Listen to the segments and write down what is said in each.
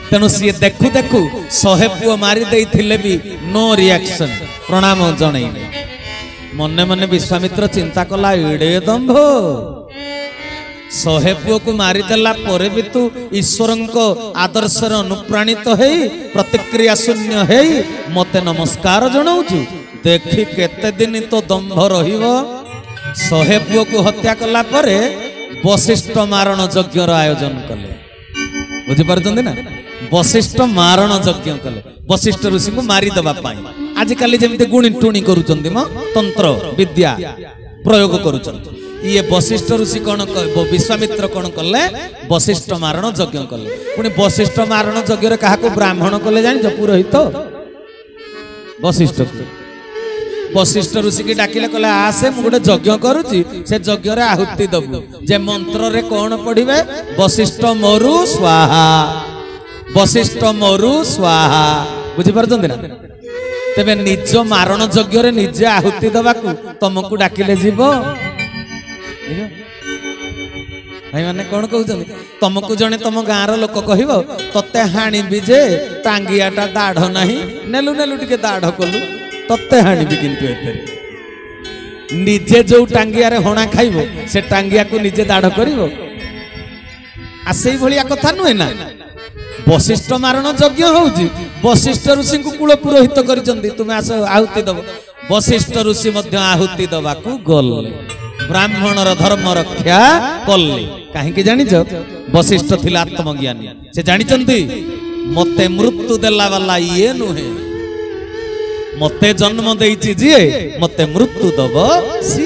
तेणु सी देखु देखु 100 पुओ मारी देइथिले भी नो रिएक्शन प्रणाम जन मने मने विश्वामित्र चिंता कला एड़े दंभ 100 पुओ को मारिदेला परे भी तू ईश्वर आदर्श अनुप्राणित है प्रतिक्रिया शून्य है मते नमस्कार जनाऊचु देखी केते दिन तो दंभ रहिबो 100 पुओ को हत्या कला परे वशिष्ठ मारण यज्ञ आयोजन कले बुझीपार ना वशिष्ठ मारण यज्ञ कले वशिष्ठ ऋषि को मारिदेवा आजिकल जमी गुणी टुणी करुचंदी म तंत्र विद्या प्रयोग करुचंदी ये वशिष्ठ ऋषि कौन विश्वामित्र कौन कले वशिष्ठ मारण यज्ञ कले पुणी वशिष्ठ मारण यज्ञ क्या ब्राह्मण कले जान पुरोहित वशिष्ठ वशिष्ठ ऋषि की डाकिले कहले आसे मु गोटे यज्ञ करुची से यज्ञ रे आहुति दबु जे मंत्र रे कौन पढ़िबे वशिष्ठ मोरु स्वाहा वशिष्ठ मोरु स्वाहा बुझी पारछंती ना तेबे निज मारण यज्ञ रे निजे आहुति दबाकू तुमको डाकिले जीवो भाई माने कौन कहउछंती तुमको जने तुम गाँव लोक कहबो तते हाणीबी जे टांगियाटा दाढ़ नाही नेलु नेलु टिके दाढ़ कलु तते हाणीबी किंतु एतरे निजे जो टांगिया रे हणा खाइबो से टांगिया को निजे दाढ़ करिवो आ सेई भलिया कथा नुहे ना वशिष्ठ मारण यज्ञ होउची वशिष्ठ ऋषि को कुल पुरोहित करिसंती तुमे आस आहुति दबो वशिष्ठ ऋषि मध्य आहुति दबाकू गल ब्राह्मणर धर्म रक्षा कले कहीं जानिच वशिष्ठ थिला आत्मज्ञानी से जानिचंती मते मृत्यु देला वाला ये नुहे मते जन्म देइछि जे मते मृत्यु दब सी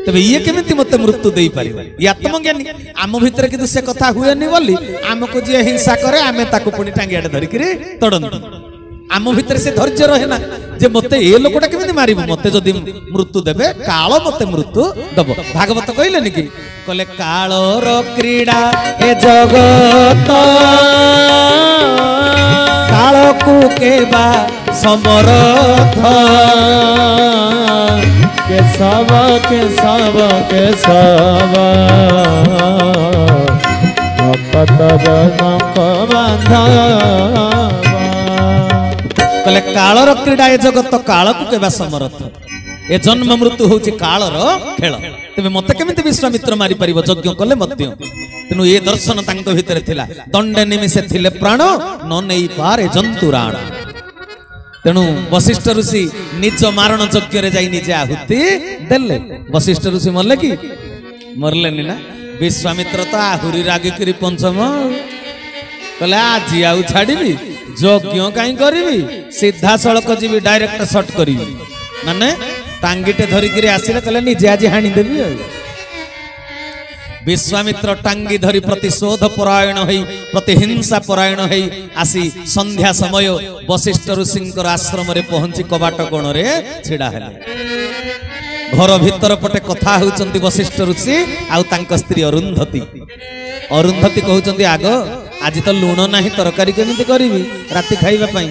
तबे ये केमिति मते मृत्यु देई परिबा ये आत्मज्ञानी आम भितर किंतु से कथा हुएनी बोली आमको जे हिंसा करे आमे ताको पुनी टांगियाडे धरि करी तडंतु आम भितर से धैर्य रहे ना जे मते ए लोकटा केमिति मारिबो मते जदि मृत्यु देबे काल मते मृत्यु दब भागवत कहलेनि कि कहले कालर क्रीड़ा ए जगत काल को केबा समरथ के सब भक्त जनक बांधा कहले कालर क्रीड़ा ए जगत काल को केबा समरथ ए जन्म मृत्यु होची कालर खेल तेबे मते केमिति विश्वामित्र मारी परिबो यज्ञ कले मध्य तेनु ए दर्शन तांको भितरे थिला दंडे निमिषे थिले प्राण न नेई पारे जंतुराण तेणु वशिष्ठ ऋषि निज मारण यज्ञ रे जाई निजे आहुति देले वशिष्ठ ऋषि मरले कि मरलेनी ना विश्वामित्र तो आहुरी रागी करी पंचम कहले आज आउ छाड़ीबी यज्ञ कहीं करी सीधा सड़क जी डायरेक्ट शॉट करी माने टांगीटे धरिकी आसिले कहले निजे आज हाणीदेवी विश्वामित्र टांगी धरी प्रतिशोध परायण है प्रतिहिंसा परायण है आसी संध्या समय वशिष्ठ ऋषिंकर आश्रम रे पहुंची कबाट कोण रे छिड़ा है घर भीतर पटे कथा होउचंती वशिष्ठ ऋषि आउ तांक स्त्री अरुंधती अरुंधती कहउचंती आग आज तो लुण नाही तरकारी केमिति करिवि राति खाइबा पई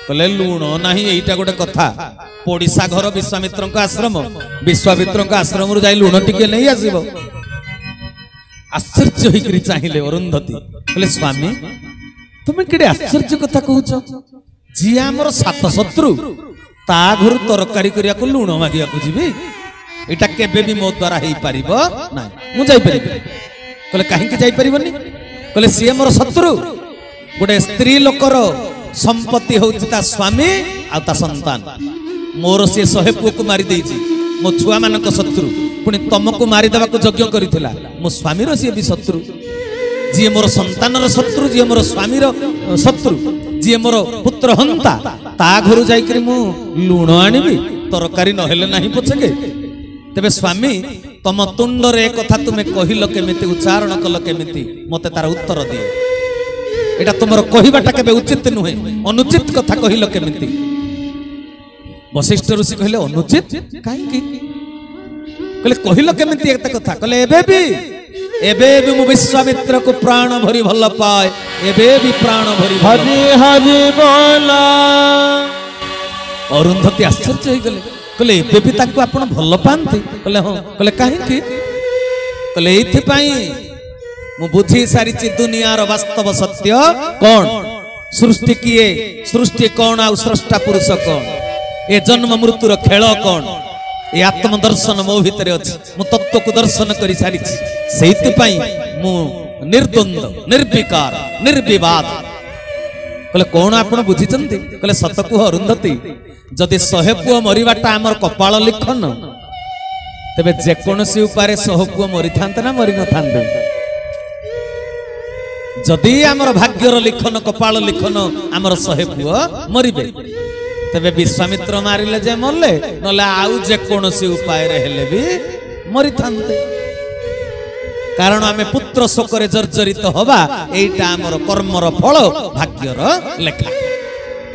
कहले लुण नाही एइटा गोटे कथा पड़िसा घर विश्वामित्रक आश्रम विश्वामित्रक आश्रम रु जाई लुण टिके नै आसीबो आश्चर्य होइकरी चाहिले अरुंधती कहले स्वामी तुमे केडे आश्चर्य कथा कहउछ जी हमर सात शत्रु ता घर तरकारी करिया को लुण मागिया को जीबी एटा केबे भी मो द्वारा हेई परिबो नाही मु जाई परिबी कहले काहे के जाई परिबोनी कहले सी हमर शत्रु गोटे स्त्री लोकर संपत्ति होउछि ता स्वामी आ ता संतान मोर से 100 पुओ को मारी देइछि मो छुआ मानक शत्रु पुणी तुमको मारिदेवा को यज्ञ करिथिला मो स्वामीर सी भी शत्रु जी मोर संतानर शत्रु जी मोर स्वामीर शत्रु जी मोर पुत्र हंता ता घर जाइकरी मु लुण आनिबी तरकारी नहेले नाही पछके तेबे स्वामी तम तुंड रे कथा तुमे कहिलो केमिति उच्चारण कल केमिति मते तार उत्तर दिए एटा तुमर कहिबाटा केबे उचित नुहे अनुचित कथा कहिलो केमिति वशिष्ठ ऋषि कहले अनुचित काहे की कहले कहिलो केमिति एत कथा कहले एबे भी मु विश्वामित्र को प्राण भरी भल पाए एबे भी प्राण भरी हरि हरि बोला अरुंधती आश्चर्य हो गले कहले एबे भी ताको आपण भल पांती कहले हां कहले काहे की कहले एथि पई मु बुझी सारी दुनियार वास्तव सत्य कौन सृष्टि किए सृष्टि कौन आ स्रष्टा पुरुष कौन ए जन्म मृत्युर खेल कौन ए आत्म दर्शन मो भितर अच्छी मु तत्व को दर्शन कर सारी से मु निर्द्वंद निर्विकार निर्विवाद कहले कौन आपण बुझी कहले सत कुह अरुंधति जदि 100 पुओ मरिबाटा आमर कपाल लिखन तेबे जेकोसी उपाय 100 पुओ मरी थांते ना मरी न थांते जदि आमर भाग्यर लिखन कपाल लिखन आमर 100 पुओ मरिबे तेबे विश्वामित्र मारिले जे मरले नले आउ जेकोसी उपाय रे हेले भी मरी थांते कारण आमे पुत्र शोकरे जर्जरित हवा एटा आमर कर्मर फल भाग्यर लेखा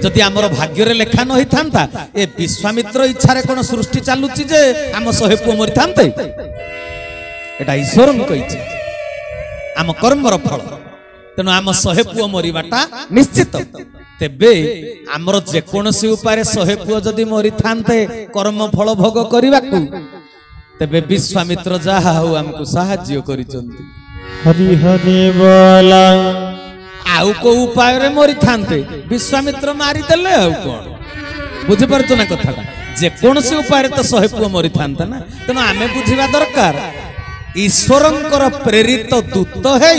जदि आमर भाग्यर लेखा न था ए विश्वामित्र इच्छा कोन सृष्टि चालुची जे आम 100 पुओ मरि थांते एटा ईश्वर कहिছে आम कर्मर फल तेणु आम 100 पुओ मरिबाटा निश्चित तेबे आमर जेकोसी उपाय 100 पुओ जदि मरि थांते कर्म फल भोग करिबाकू तेबे विश्वामित्र जहा हो हमको साहाय्य करिसंती हरि हरि बोला आउ को उपाय रे मरि थांते विश्वामित्र मारी देले आउ कोन बुझि परछ ना कथाटा जे कोनसे उपाय रे तो 100 पुओ मरि थांता ना तेनो आमे बुझिबा दरकार ईश्वरंकर प्रेरित दूत है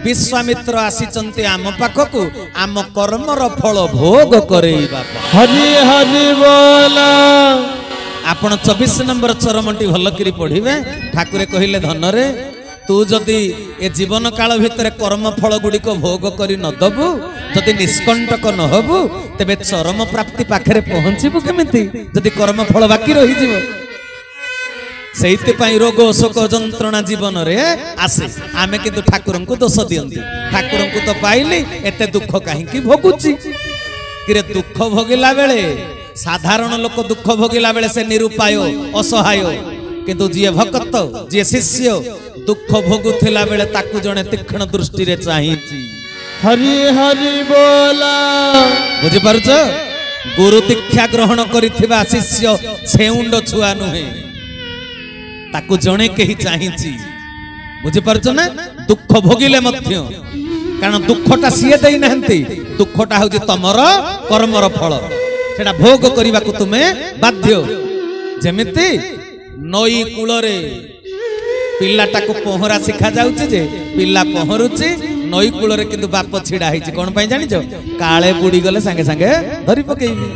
विश्वामित्र आसीचंती आम पाखकू आम कर्मर फल भोग करेइबा हरि हरि बोला आपण 24 नंबर चरमटी भल करी पढ़िबे ठाकुरे कहिले धनरे तू जदि ए जीवन काल भितर कर्म फल गुडी को भोग करी न दबु जदि निष्कंटक न हबु तेबे चरम प्राप्ति पाखरे पहुंचीबु केमिति जदि कर्म फल बाकी रहि जीव सेइते पई रोग शोक जंत्रणा जीवन रे आसे आमे किंतु ठाकुरन को दोष दियंती ठाकुरन को तो पाइली एते दुख काहे की भोगुची किरे दुख भोगिला बेले साधारण लोक दुख भोगिला बेले से निरुपाय असहाय किंतु जी भक्त जी शिष्य दुख भोगुथिला बेले ताकू जणे तीक्ष्ण दृष्टि रे चाहिची हरि हरि बोला बुझि पारुछ गुरु दीक्षा ग्रहण करिथिबा शिष्य छेउंड छुआ नुहे ताकू जणे केही चाहिची बुझि पारुछ ना दुख भोगिले मध्य कारण दुखटा सिए देई नहंती दुखटा होजी तमर कर्मर फल सेटा भोग करने को तुम्हें बाध्य जमिति नई कूल पिलाटा को पहरा शिखा जाउछि जे पिला पहरुछि नई कूल रे किंतु बाप छिड़ा हिछि कोन पई जानि जो काळे बुडी गले संगे संगे धरि पकेइबी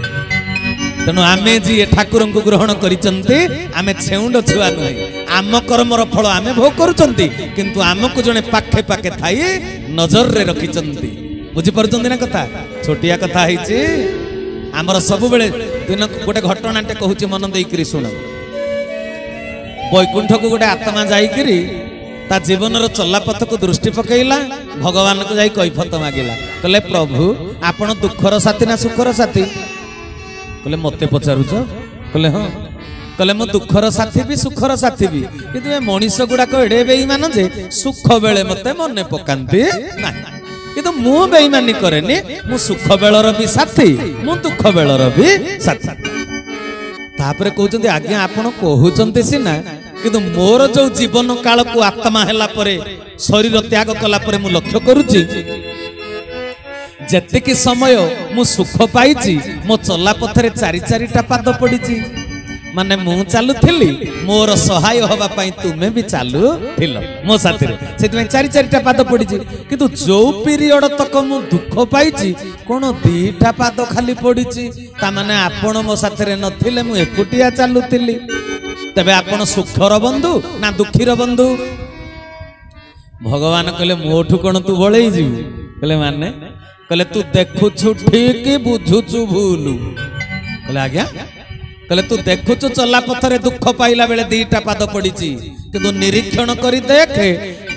तेणु आमे जी ठाकुर को ग्रहण करिचंती आमे छेउंड छुआ नुहे आम कर्मर फल आमे भोग करूचंती किंतु आमको जने पाखे पाखे थाई नजर रे रखिचंती बुझि परचंती ना कथा छोटिया कथा हिछि आमर सब बेले दिन गोटे घटनाटे कहूँ मन देकर शुण वैकुंठ को गोटे आत्मा जाइकरी ता जीवन चलापथ को दृष्टि पकईला भगवान को जाई कैफत मागिला कहले प्रभु आपण दुखर साथी ना सुखर साथी कहले मते पचारुच कहले हाँ कहले मो दुखर साथी भी सुखर साथी भी किंतु ए मनीष गुड़ाक एड़े बेईमान जे सुख बेले मते मने पकांती ना किंतु मु बेईमानी करेनी मु सुख बेलर भी साथी मु दुख बेलर भी साथी तापरे कहउचंती आज्ञा आपण कहउचंती सिना किंतु मोर जो जीवन काल को आत्मा हैला परे शरीर त्याग कला परे मु लक्ष्य करूची जेतिकी समय मु सुख पाइची मो चला पथरे चारि चारिटा पाद पड़ीची माने मु चालू थिली मोर सहाय होबा पई तुमे भी चालू थिल मो साथी रे सेति में चारि चारिटा पाद पड़ीची किंतु जो पीरियड तक मु दुख पाइची कोन दीटा पाद खाली पड़ीची ता माने आपण मो साथी रे नथिले मु एकुटिया चालू थिली तबे आपण सुखर बंधु ना दुखीर बंधु भगवान कहले मोठू कोन तू बळेई जीव कहले माने कहले तू देखुछु ठीक बुझुछु भूल कहले आज्ञा कहले तू देखुछु चला पथरे दुख पाइला बेले दीटा पाद पड़ीची किंतु निरीक्षण करी देखे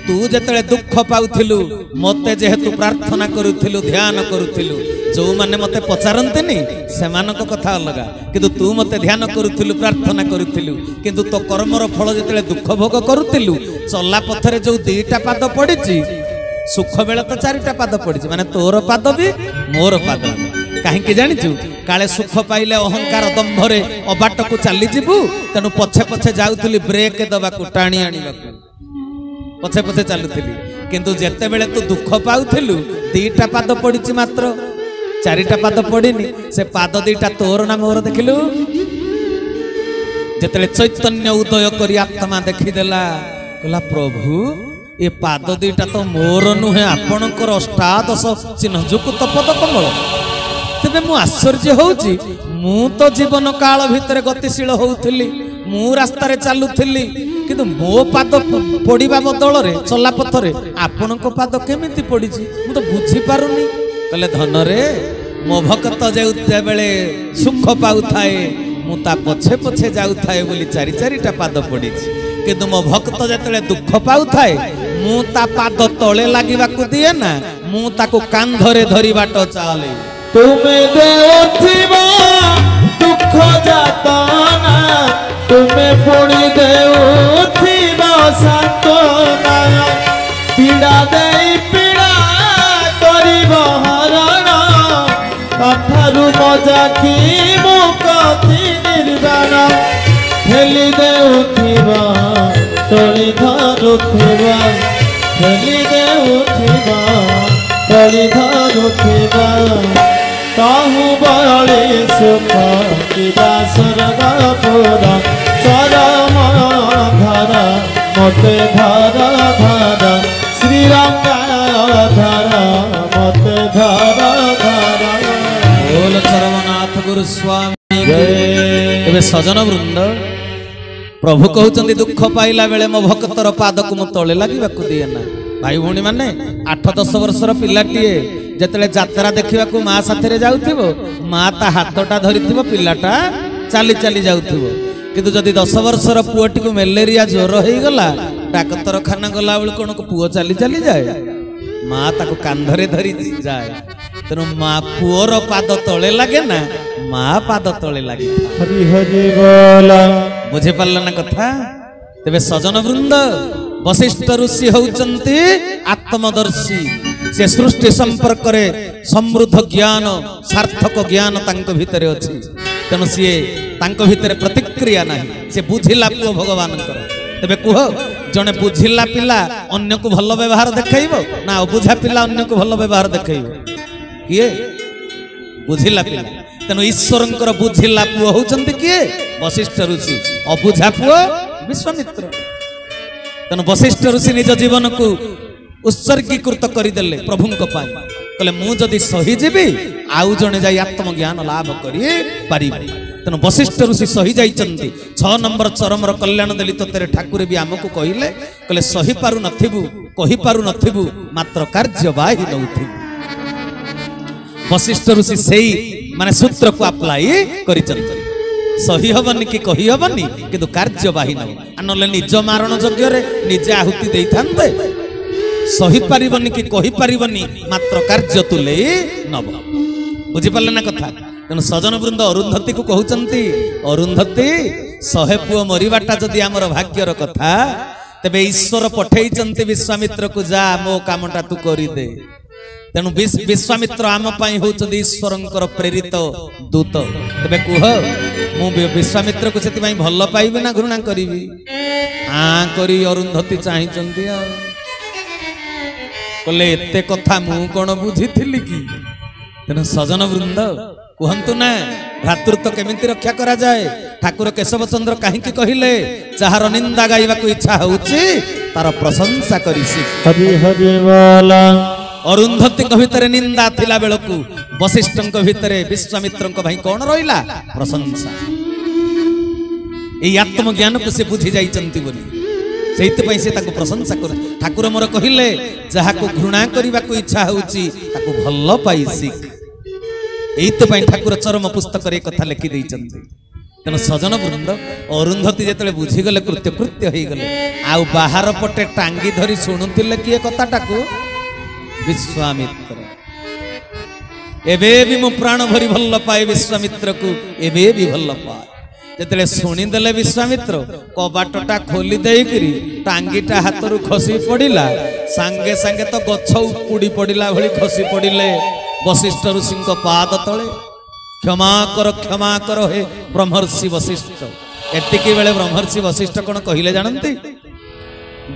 तू जेतले दुख पाउथिलु मते जेहेतु प्रार्थना करूथिलु ध्यान करूथिलु जो माने मते पचारंतेनी सेमानक कथा अलगा किंतु तू मते ध्यान करूथिलु प्रार्थना करूथिलु किंतु तो कर्मर फल जेतले दुख भोग करूथिलु चला पथरे जो दीटा पाद पड़ीची सुख बेले तो चारिटा पाद पड़ीची माने तोर पाद भी मोर पाद कहीं जानिचु काले सुख पाइले अहंकार दंभरे अबाट को चली जीवु तेणु पछे पछे जाउथुली ब्रेक दबा को टाणी आनिबा पछे पछे चलुथिली किंतु जेते बेले तू दुख पाउथिलु दीटा पाद पड़िछि मात्र चारिटा पाद पड़िनी से पाद दीटा तोर ना मोर देखिलु जेते चैतन्य उदय करी आत्मा देखिदेला कहला प्रभु ये पाद दीटा तो मोर नुहे आपणकर अष्टादश चिन्ह जुकुत पद कमल तेबे मु आश्चर्य होउची मु तो जीवन काल भितर गतिशील होउथिली मु रास्ता रे चालुथिली किंतु मो पाद पड़िबा बदल रे चला पथरे आपणको पाद केमिति पड़िछि मु तो बुझी पारुनी कहले धन रे मो भक्त जेउते बेले सुख पाउथाए मु ता पछे पछे जाउथाए बोली चारि चारिटा पाद पड़िछि किंतु मो भक्त जेतले दुख पाउथाए मु ता पाद तळे लागिबाकू दिए ना मु ताकू कांधरे धरी बाट चाले तुमे देउथिबा दुख जातना तुमे पुणी देउथिबा सांत्वना पीड़ा देई पीड़ा करिब हरण कथारु मजा की मुक्ति निर्वाण हेली देउथिबा तोली धरुथिबा हेली देउथिबा तोली धरुथिबा ताहु बळे सुख किबा स्वर्गपुर चरम धर मते धर धर श्रीरंग धर मते धर धर बोल चरमनाथ गुरु स्वामी एबे सजन वृंद प्रभु कहउचंदी दुख पाइला बेले मो भक्तर पादक मु तळे लागिबाकू दिए ना भाई भौणी माने 8-10 वर्षर पिलाटीए जेतले यात्रा देखिबाकू मां साथरे जाउथिबो मां ता हातटा धरिथिबो पिलाटा चाली चाली जाउथिबो किंतु जदि 10 वर्षर पुअटी को मलेरिया ज्वर होई गला डाक्टर खाना गला बेल कोन को पुओ चाली चाली जाए मां ताको कांधरे धरि जाए तेनु मां पुओर पाद तळे लागे ना मां पाद तळे लागे हरि हरि बोला बुझे पारला ना कथा तेबे सजन वृंद वशिष्ठ ऋषि होउचंती आत्मदर्शी से सृष्टि संपर्क रे समृद्ध ज्ञान सार्थक ज्ञान तांको भितरे अछि तेनु सिए तांको भितरे प्रतिक्रिया नाही से बुझिला पुओ भगवान कर तेबे कुह जने बुझिला पिला अन्य को भलो व्यवहार देखाइबो ना अबुझा पिला अन्य को भलो व्यवहार देखाइबो किए बुझिला पिला तेनु ईश्वरंकर बुझिला पुओ होउचंती किए वशिष्ठ ऋषि अबुझा पुओ विश्वामित्र तेनु वशिष्ठ ऋषि निज जीवन को उत्सर्गीकृत करदेले प्रभु कहले मु जदि सही जीवी आउ जने जाई आत्मज्ञान लाभ करी पारि तेणु वशिष्ठ ऋषि सही जाइचंती 6 नंबर चरमर कल्याण दलित तेरे ठाकुर भी आमको कहले कहले सही पारु नथिबु कहि पारु नथिबु मात्र कार्यवाही नउथिबु वशिष्ठ ऋषि सेई माने सूत्र को अप्लाई करिचंती सही हबनी कि कही हबनी किंतु कार्यवाही न नले निज मारण यज्ञ रे निजे आहुति देइथान्ते सही पारिबनी कि कही पारिबनी मात्र कार्य तुले नब बुझी पारले ना कथा तेणु सजन वृंद अरुंधती को कहउचंती अरुंधती 100 पुओ मरिबाटा जदि आमर भाग्यर कथा तबे ईश्वर पठेइचंती विश्वामित्र को जा मो कामटा तू करि दे तेणु विश्वामित्र आम पाई होउचंती ईश्वरंकर प्रेरित दूत तबे कुह मु विश्वामित्र को सेति पाई भल पाइबे ना घृणा करिवि हां करी अरुंधती चाहिचंती आ कहले एते कथा मु कोन बुझिथिली कि तेणु सजन वृंद कहतु ना भ्रातृत्व केमिति रक्षा करा जाए ठाकुर केशव चंद्र कहीं कहले जार निंदा गाइबा को इच्छा होउची तार प्रशंसा करिसी हरि हरि बोला अरुंधती भितरे निंदा थिला बेलकू वशिष्ठ भितरे विश्वामित्र भाई कौन रहिला प्रशंसा एई आत्मज्ञान को से बुझी जाइचंती बोली सेइतपई से ताको प्रशंसा कर ठाकुर मोर कहिले जहा को घृणा करबा को इच्छा होउची ताको भल्ल पाइसी एइतपई ठाकुर चरम पुस्तक रे कथा लिखि दैचंती तेणु सजन वृंद अरुंधती जेतले बुझी गले कृत्य कृत्य होई गले आ बाहर पटे टांगी धरी सुनुतिले किए कथाटाको विश्वामित्र एबे भी मु प्राण भरी भल्ल पाए विश्वामित्र को एबे भी भल्ल पाए जेतले सुनिदेले विश्वामित्र कबाटटा खोली देइकरी टांगीटा हाथरू खसी पड़िला सांगे सांगे तो गछ उपुड़ी पड़िला भली खसी पड़िले वशिष्ठ ऋषि पाद तले क्षमा कर हे ब्रह्मर्षि वशिष्ठ एतिकी बेले ब्रह्मर्षि वशिष्ठ कौन कहले जानती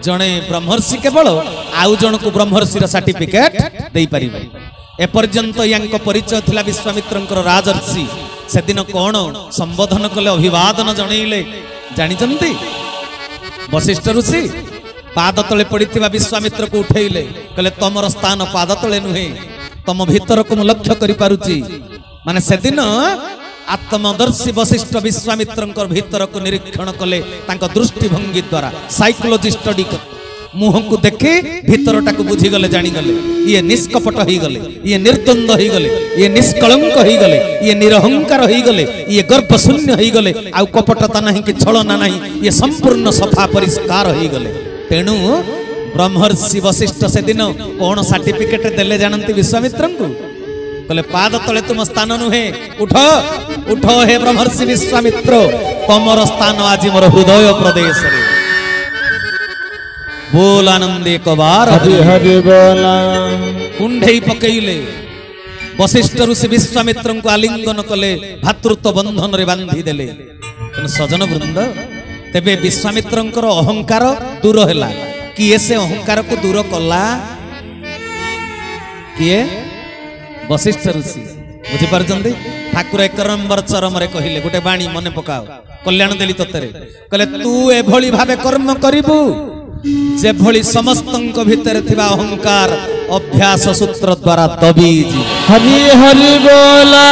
जणे ब्रह्मर्षि केवल आउ जनकु ब्रह्मर्षिर सर्टिफिकेट देई परिबे एपर्यंत यांक परिचय थिला विश्वामित्रंकर राजर्षि से दिन कोन संबोधन कले अभिवादन जणैले जानिचंती वशिष्ठ ऋषि पाद तले पड़िथिबा विश्वामित्र को उठैले कले तमर स्थान पाद तले नुहे तम भीतर को लक्ष्य करि पारुची माने से दिन आत्मदर्शी वशिष्ठ विश्वामित्रंकर भीतर को निरीक्षण कले तांको दृष्टिभंगी द्वारा साइकोलॉजी स्टडी मुह को देखे भीतरटा को बुझी गले जानी गले ये निष्कपट हो गले ये निर्द्वंद हो गले ये निष्कलंक हो गले ये निरहंकार हो गले ये गर्भ शून्य हो गले आ कपटता नहीं कि छलना नहीं ये संपूर्ण सफा परिष्कार हो गले तेणु ब्रह्मर्षि वशिष्ठ से दिन कौन सर्टिफिकेट देले जानती विश्वामित्र को कहले पाद तले तुम स्थान नुहे उठ उठ हे ब्रह्मर्षि विश्वामित्र तमर स्थान आज मोर हृदय प्रदेश रे बोल आनंदे कबार हरि हरि बोला कुंडे पकईले वशिष्ठ ऋषि विश्वामित्र को आलिंगन कले भातृत्व बंधन रे बांधी देले सजन वृंद तेबे विश्वामित्रंकर अहंकार दूर हैला किए से अहंकार को दूर कला किए वशिष्ठ ऋषि बुझी पारछंती ठाकुर 1 नंबर चरम रे कहिले गोटे बाणी मने पकाओ कल्याण देली तत्रे कहले तू एभली भाबे कर्म करिबू जे भली समस्तंक भितर थिबा अहंकार अभ्यास सूत्र द्वारा दबी हरि हरि बोला।